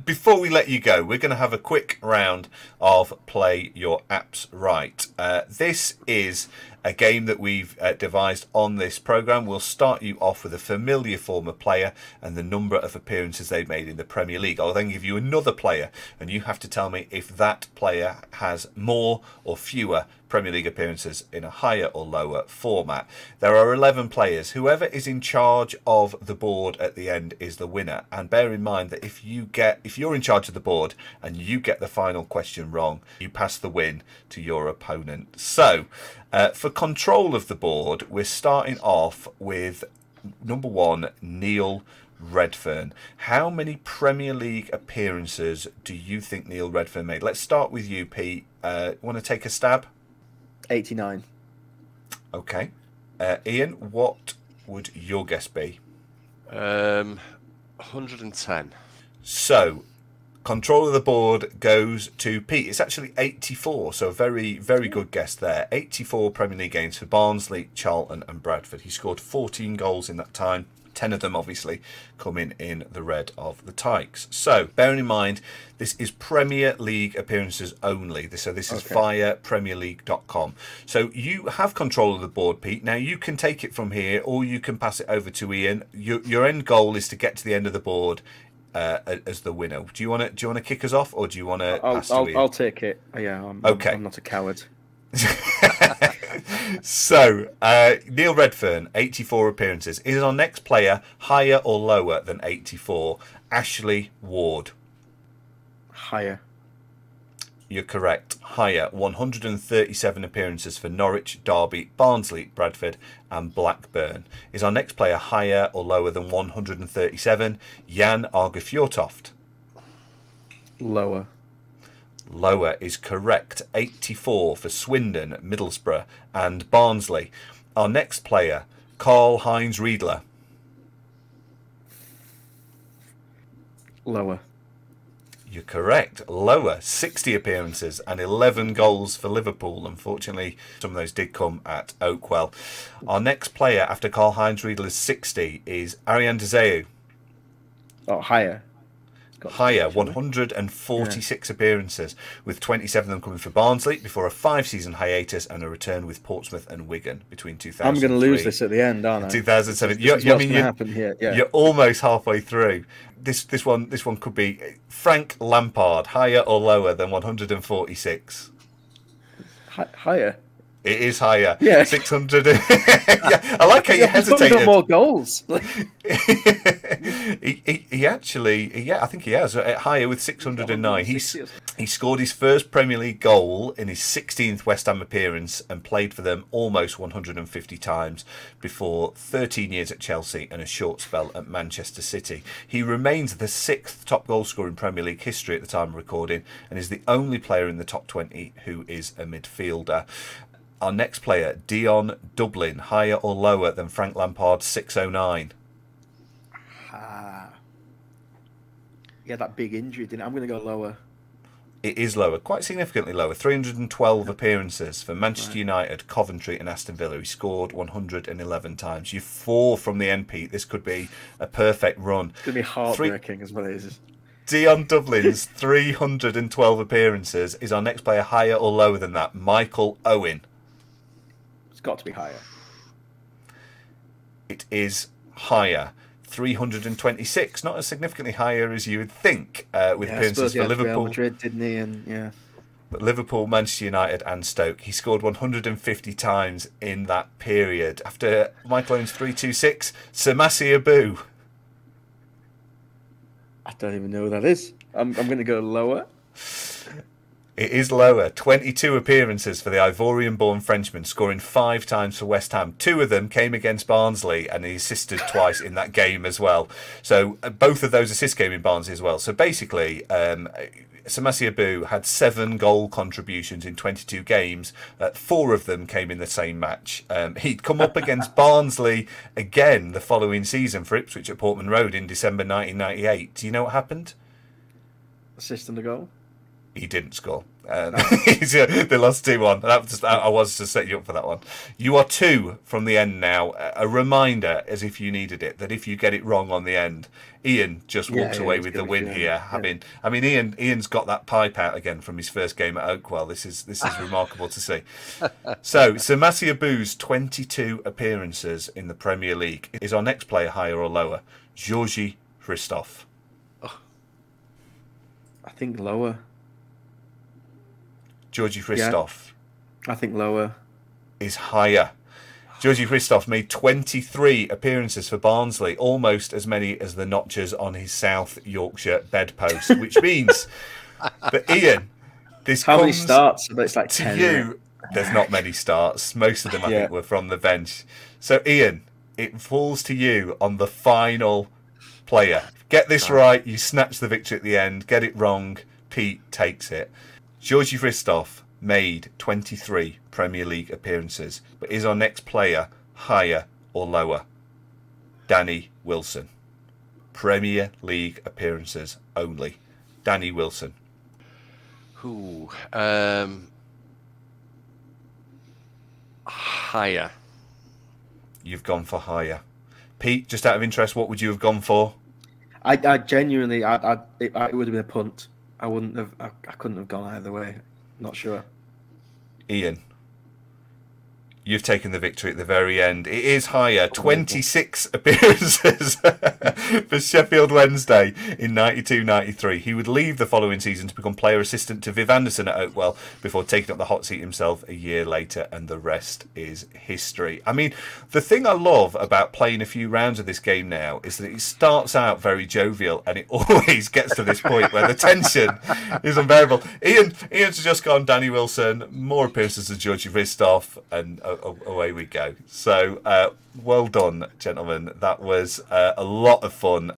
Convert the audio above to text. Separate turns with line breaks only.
before we let you go, we're going to have a quick round of Play Your Apps Right. This is a game that we've devised on this programme. We'll start you off with a familiar former player and the number of appearances they've made in the Premier League. I'll then give you another player, and you have to tell me if that player has more or fewer Premier League appearances in a higher or lower format. There are 11 players. Whoever is in charge of the board at the end is the winner. And bear in mind that if you're in charge of the board and you get the final question wrong, you pass the win to your opponent. So, for control of the board, we're starting off with number 1, Neil Redfern. How many Premier League appearances do you think Neil Redfern made? Let's start with you, Pete. Want to take a stab?
89.
Okay. Ian, what would your guess be?
110.
So, control of the board goes to Pete. It's actually 84, so a very, very good guess there. 84 Premier League games for Barnsley, Charlton and Bradford. He scored 14 goals in that time. 10 of them obviously coming in the red of the Tykes. So, bearing in mind, this is Premier League appearances only. So this is via PremierLeague.com. So you have control of the board, Pete. Now you can take it from here, or you can pass it over to Ian. Your end goal is to get to the end of the board as the winner. Do you want to kick us off, or do you want to pass to Ian?
I'll take it. Yeah, I'm not a coward.
So, Neil Redfern, 84 appearances. Is our next player higher or lower than 84? Ashley Ward.
Higher.
You're correct. Higher. 137 appearances for Norwich, Derby, Barnsley, Bradford and Blackburn. Is our next player higher or lower than 137? Jan Argefjortoft.
Lower.
Lower is correct. 84 for Swindon, Middlesbrough and Barnsley. Our next player, Karl-Heinz Riedler.
Lower.
You're correct. Lower. 60 appearances and 11 goals for Liverpool. Unfortunately, some of those did come at Oakwell. Our next player after Karl-Heinz Riedler's 60 is Ariane Dzeu.
Oh, higher.
Higher, 146 appearances, with 27 of them coming for Barnsley before a 5-season hiatus and a return with Portsmouth and Wigan between 2003.
I'm going to lose this at the end, aren't I?
2007.
What's going to happen here? Yeah.
You're almost halfway through. This one could be Frank Lampard, higher or lower than 146?
Higher.
It is higher.
Yeah.
600. Yeah, I like how you hesitated.
He's got more goals.
he actually, I think he has higher with 609. He scored his first Premier League goal in his 16th West Ham appearance and played for them almost 150 times before 13 years at Chelsea and a short spell at Manchester City. He remains the 6th top goal scorer in Premier League history at the time of recording and is the only player in the top 20 who is a midfielder. Our next player, Dion Dublin, higher or lower than Frank Lampard's 609?
Yeah, that big injury, didn't it? I'm going to go lower.
It is lower, quite significantly lower. 312 appearances for Manchester United, Coventry and Aston Villa. He scored 111 times. You're 4 from the end, Pete. This could be a perfect run.
It's going to be heartbreaking as well as...
Dion Dublin's 312 appearances. Is our next player higher or lower than that? Michael Owen.
It's got to be higher.
It is higher. 326, not as significantly higher as you would think, with appearances for Liverpool.
Real Madrid, didn't he? And
but Liverpool, Manchester United and Stoke. He scored 150 times in that period. After Michael Owen's 326, Samasi Abu.
I don't even know who that is. I'm going to go lower.
It is lower. 22 appearances for the Ivorian-born Frenchman, scoring 5 times for West Ham. 2 of them came against Barnsley, and he assisted twice in that game as well. So both of those assists came in Barnsley as well. So basically, Samasi Abu had 7 goal contributions in 22 games. 4 of them came in the same match. He'd come up against Barnsley again the following season for Ipswich at Portman Road in December 1998. Do you know what happened?
Assist and a goal?
He didn't score. They lost 2-1. I was just setting you up for that one. You are 2 from the end now. A reminder, as if you needed it, that if you get it wrong on the end, Ian just walks away with the win here. I mean, Ian's got that pipe out again from his first game at Oakwell. This is remarkable to see. So Samasia Boo's 22 appearances in the Premier League. Is our next player higher or lower? Georgi Christoph.
I think lower.
Georgi Christoph.
I think lower.
Is higher. Georgi Christoph made 23 appearances for Barnsley, almost as many as the notches on his South Yorkshire bedpost, which means that Ian,
how many starts? But it's like 10.
You, there's not many starts. Most of them, I think, were from the bench. So, Ian, it falls to you on the final player. Get this right, you snatch the victory at the end. Get it wrong, Pete takes it. Georgi Christoph made 23 Premier League appearances, but is our next player higher or lower? Danny Wilson. Premier League appearances only. Danny Wilson.
Higher.
You've gone for higher. Pete, just out of interest, what would you have gone for?
I genuinely, it would have been a punt. I wouldn't have. I couldn't have gone either way. Not sure.
Ian, you've taken the victory at the very end. It is higher. 26 appearances for Sheffield Wednesday in 92-93. He would leave the following season to become player assistant to Viv Anderson at Oakwell before taking up the hot seat himself a year later, and the rest is history. I mean, the thing I love about playing a few rounds of this game now is that it starts out very jovial and it always gets to this point where the tension is unbearable. Ian's just gone Danny Wilson, more appearances than Georgi Christoph, and away we go. So well done, gentlemen. That was a lot of fun,